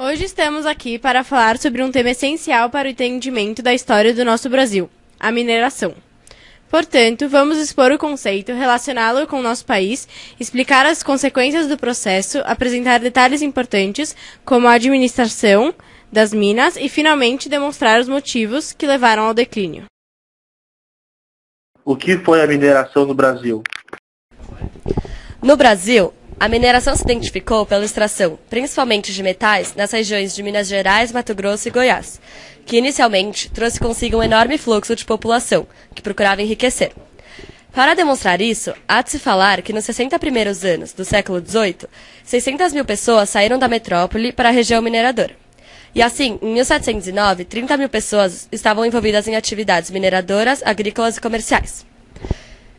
Hoje estamos aqui para falar sobre um tema essencial para o entendimento da história do nosso Brasil, a mineração. Portanto, vamos expor o conceito, relacioná-lo com o nosso país, explicar as consequências do processo, apresentar detalhes importantes, como a administração das minas e, finalmente, demonstrar os motivos que levaram ao declínio. O que foi a mineração no Brasil? No Brasil, a mineração se identificou pela extração, principalmente de metais, nas regiões de Minas Gerais, Mato Grosso e Goiás, que inicialmente trouxe consigo um enorme fluxo de população, que procurava enriquecer. Para demonstrar isso, há de se falar que nos 60 primeiros anos do século XVIII, 600 mil pessoas saíram da metrópole para a região mineradora. E assim, em 1709, 30 mil pessoas estavam envolvidas em atividades mineradoras, agrícolas e comerciais.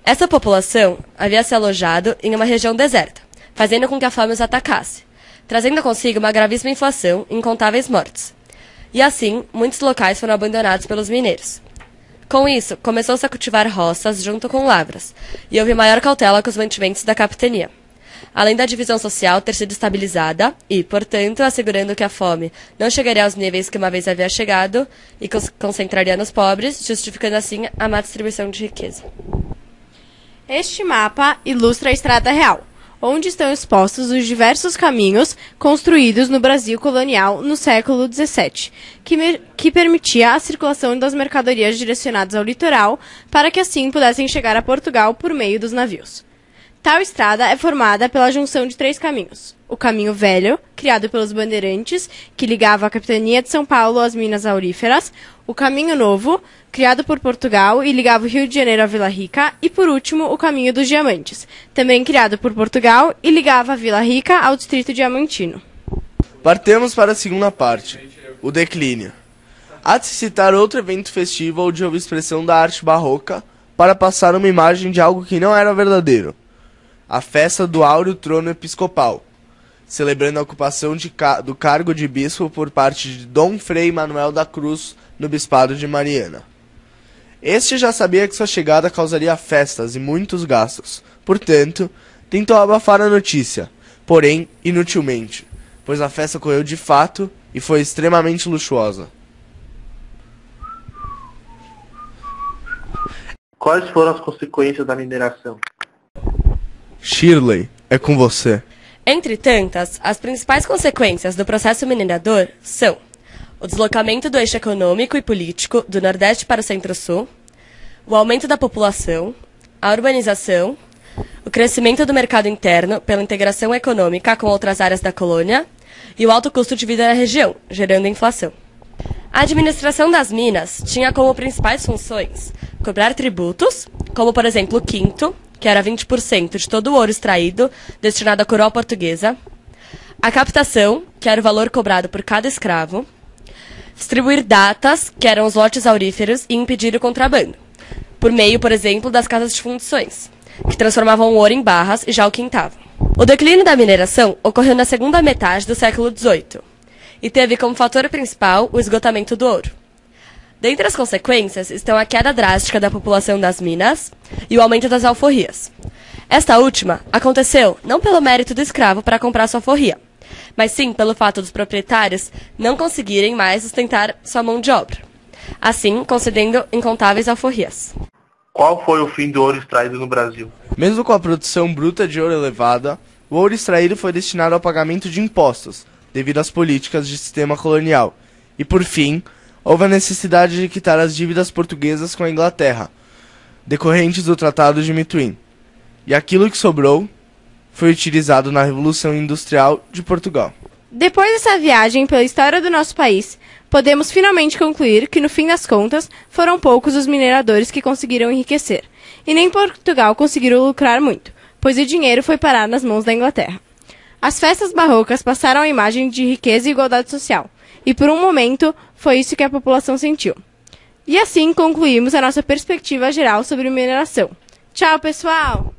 Essa população havia se alojado em uma região deserta, fazendo com que a fome os atacasse, trazendo consigo uma gravíssima inflação e incontáveis mortes. E assim, muitos locais foram abandonados pelos mineiros. Com isso, começou-se a cultivar roças junto com lavras, e houve maior cautela com os mantimentos da capitania, além da divisão social ter sido estabilizada e, portanto, assegurando que a fome não chegaria aos níveis que uma vez havia chegado e concentraria nos pobres, justificando assim a má distribuição de riqueza. Este mapa ilustra a Estrada Real, onde estão expostos os diversos caminhos construídos no Brasil colonial no século XVII, que permitia a circulação das mercadorias direcionadas ao litoral para que assim pudessem chegar a Portugal por meio dos navios. Tal estrada é formada pela junção de 3 caminhos. O Caminho Velho, criado pelos bandeirantes, que ligava a capitania de São Paulo às minas auríferas. O Caminho Novo, criado por Portugal e ligava o Rio de Janeiro à Vila Rica. E, por último, o Caminho dos Diamantes, também criado por Portugal e ligava a Vila Rica ao distrito diamantino. Partemos para a segunda parte, o declínio. Há de se citar outro evento festivo onde houve expressão da arte barroca para passar uma imagem de algo que não era verdadeiro. A festa do Áureo Trono Episcopal, celebrando a ocupação do cargo de bispo por parte de Dom Frei Manuel da Cruz no Bispado de Mariana. Este já sabia que sua chegada causaria festas e muitos gastos, portanto, tentou abafar a notícia, porém inutilmente, pois a festa ocorreu de fato e foi extremamente luxuosa. Quais foram as consequências da mineração? Shirley, é com você. Entre tantas, as principais consequências do processo minerador são o deslocamento do eixo econômico e político do Nordeste para o Centro-Sul, o aumento da população, a urbanização, o crescimento do mercado interno pela integração econômica com outras áreas da colônia e o alto custo de vida na região, gerando inflação. A administração das minas tinha como principais funções cobrar tributos, como por exemplo o quinto, que era 20% de todo o ouro extraído, destinado à coroa portuguesa, a captação, que era o valor cobrado por cada escravo, distribuir datas, que eram os lotes auríferos, e impedir o contrabando, por meio, por exemplo, das casas de fundições, que transformavam o ouro em barras e já o quintavam. O declínio da mineração ocorreu na segunda metade do século XVIII, e teve como fator principal o esgotamento do ouro. Dentre as consequências estão a queda drástica da população das minas e o aumento das alforrias. Esta última aconteceu não pelo mérito do escravo para comprar sua alforria, mas sim pelo fato dos proprietários não conseguirem mais sustentar sua mão de obra, assim concedendo incontáveis alforrias. Qual foi o fim do ouro extraído no Brasil? Mesmo com a produção bruta de ouro elevada, o ouro extraído foi destinado ao pagamento de impostos, devido às políticas de sistema colonial, e por fim, houve a necessidade de quitar as dívidas portuguesas com a Inglaterra, decorrentes do Tratado de Mituim. E aquilo que sobrou foi utilizado na Revolução Industrial de Portugal. Depois dessa viagem pela história do nosso país, podemos finalmente concluir que, no fim das contas, foram poucos os mineradores que conseguiram enriquecer, e nem Portugal conseguiu lucrar muito, pois o dinheiro foi parar nas mãos da Inglaterra. As festas barrocas passaram a imagem de riqueza e igualdade social, e por um momento foi isso que a população sentiu. E assim concluímos a nossa perspectiva geral sobre mineração. Tchau, pessoal!